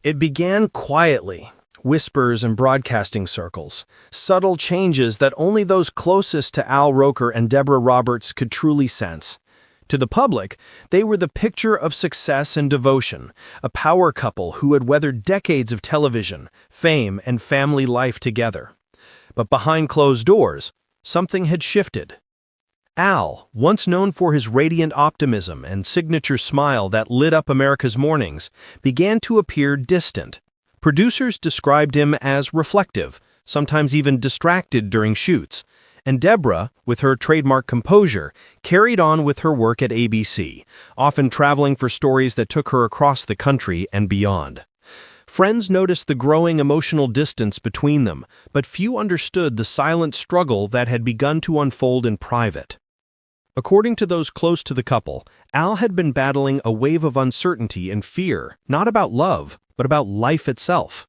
It began quietly, whispers and broadcasting circles, subtle changes that only those closest to Al Roker and Deborah Roberts could truly sense. To the public, they were the picture of success and devotion, a power couple who had weathered decades of television, fame, and family life together. But behind closed doors, something had shifted. Al, once known for his radiant optimism and signature smile that lit up America's mornings, began to appear distant. Producers described him as reflective, sometimes even distracted during shoots, and Deborah, with her trademark composure, carried on with her work at ABC, often traveling for stories that took her across the country and beyond. Friends noticed the growing emotional distance between them, but few understood the silent struggle that had begun to unfold in private. According to those close to the couple, Al had been battling a wave of uncertainty and fear, not about love, but about life itself.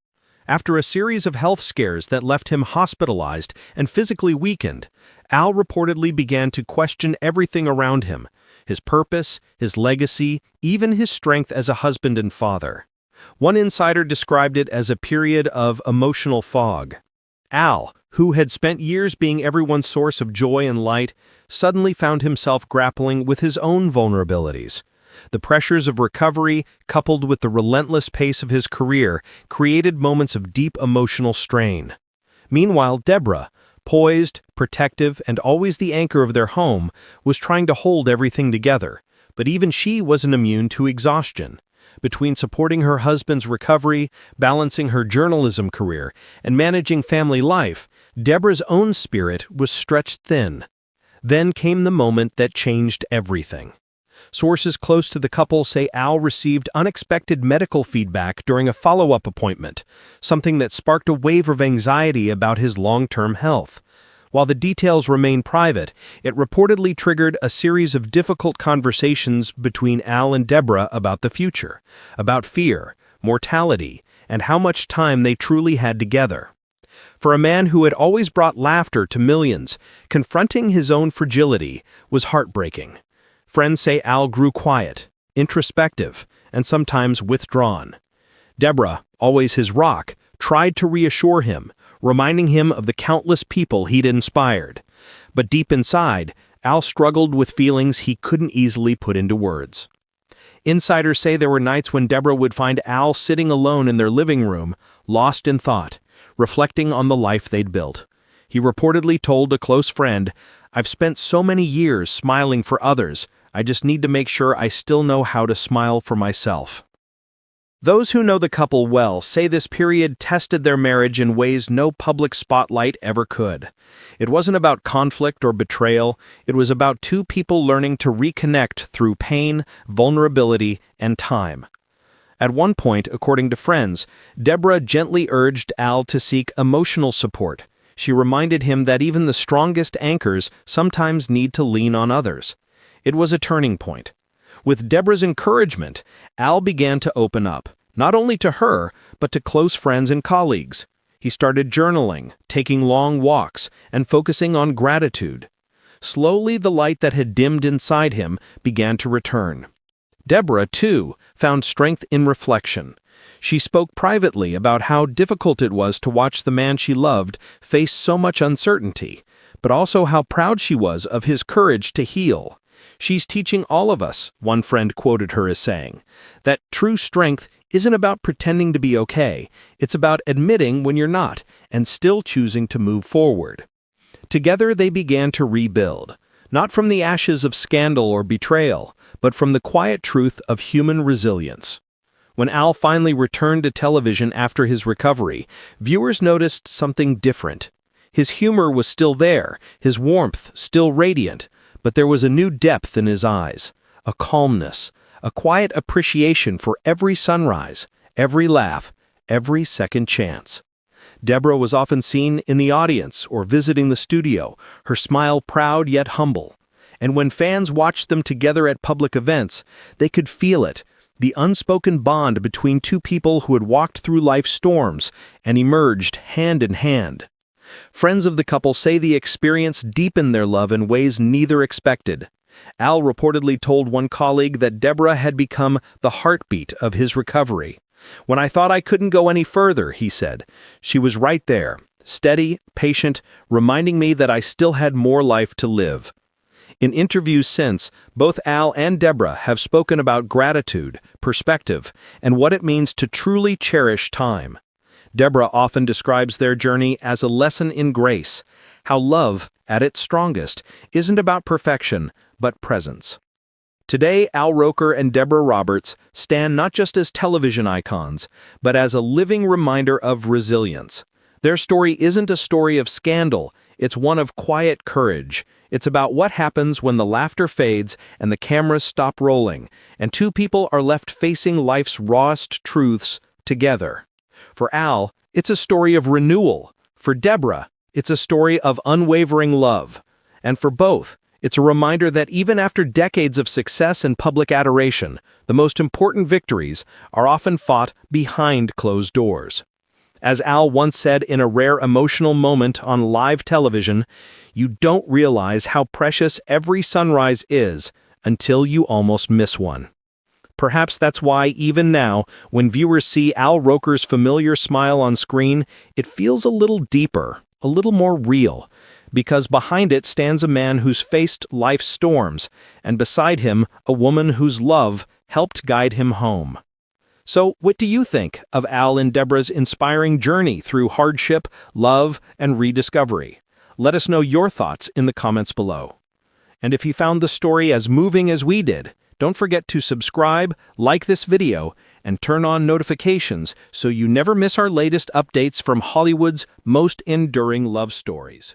After a series of health scares that left him hospitalized and physically weakened, Al reportedly began to question everything around him: his purpose, his legacy, even his strength as a husband and father. One insider described it as a period of emotional fog. Al, who had spent years being everyone's source of joy and light, suddenly found himself grappling with his own vulnerabilities. The pressures of recovery, coupled with the relentless pace of his career, created moments of deep emotional strain. Meanwhile, Deborah, poised, protective, and always the anchor of their home, was trying to hold everything together, but even she wasn't immune to exhaustion. Between supporting her husband's recovery, balancing her journalism career, and managing family life, Deborah's own spirit was stretched thin. Then came the moment that changed everything. Sources close to the couple say Al received unexpected medical feedback during a follow-up appointment, something that sparked a wave of anxiety about his long-term health. While the details remain private, it reportedly triggered a series of difficult conversations between Al and Deborah about the future, about fear, mortality, and how much time they truly had together. For a man who had always brought laughter to millions, confronting his own fragility was heartbreaking. Friends say Al grew quiet, introspective, and sometimes withdrawn. Deborah, always his rock, tried to reassure him, reminding him of the countless people he'd inspired. But deep inside, Al struggled with feelings he couldn't easily put into words. Insiders say there were nights when Deborah would find Al sitting alone in their living room, lost in thought, reflecting on the life they'd built. He reportedly told a close friend, "I've spent so many years smiling for others, I just need to make sure I still know how to smile for myself." Those who know the couple well say this period tested their marriage in ways no public spotlight ever could. It wasn't about conflict or betrayal, it was about two people learning to reconnect through pain, vulnerability, and time. At one point, according to friends, Deborah gently urged Al to seek emotional support. She reminded him that even the strongest anchors sometimes need to lean on others. It was a turning point. With Deborah's encouragement, Al began to open up, not only to her, but to close friends and colleagues. He started journaling, taking long walks, and focusing on gratitude. Slowly, the light that had dimmed inside him began to return. Deborah, too, found strength in reflection. She spoke privately about how difficult it was to watch the man she loved face so much uncertainty, but also how proud she was of his courage to heal. "She's teaching all of us," one friend quoted her as saying, "that true strength isn't about pretending to be okay, it's about admitting when you're not, and still choosing to move forward." Together they began to rebuild, not from the ashes of scandal or betrayal, but from the quiet truth of human resilience. When Al finally returned to television after his recovery, viewers noticed something different. His humor was still there, his warmth still radiant, but there was a new depth in his eyes, a calmness, a quiet appreciation for every sunrise, every laugh, every second chance. Deborah was often seen in the audience or visiting the studio, her smile proud yet humble. And when fans watched them together at public events, they could feel it, the unspoken bond between two people who had walked through life's storms and emerged hand in hand. Friends of the couple say the experience deepened their love in ways neither expected. Al reportedly told one colleague that Deborah had become the heartbeat of his recovery, "When I thought I couldn't go any further," he said, "she was right there, steady, patient, reminding me that I still had more life to live." In interviews since, both Al and Deborah have spoken about gratitude, perspective, and what it means to truly cherish time. Deborah often describes their journey as a lesson in grace, how love, at its strongest, isn't about perfection, but presence. Today, Al Roker and Deborah Roberts stand not just as television icons, but as a living reminder of resilience. Their story isn't a story of scandal, it's one of quiet courage. It's about what happens when the laughter fades and the cameras stop rolling, and two people are left facing life's rawest truths together. For Al, it's a story of renewal. For Deborah, it's a story of unwavering love. And for both, it's a reminder that even after decades of success and public adoration, the most important victories are often fought behind closed doors. As Al once said in a rare emotional moment on live television, "You don't realize how precious every sunrise is until you almost miss one." Perhaps that's why, even now, when viewers see Al Roker's familiar smile on screen, it feels a little deeper, a little more real, because behind it stands a man who's faced life's storms, and beside him, a woman whose love helped guide him home. So, what do you think of Al and Deborah's inspiring journey through hardship, love, and rediscovery? Let us know your thoughts in the comments below. And if you found the story as moving as we did, don't forget to subscribe, like this video, and turn on notifications so you never miss our latest updates from Hollywood's most enduring love stories.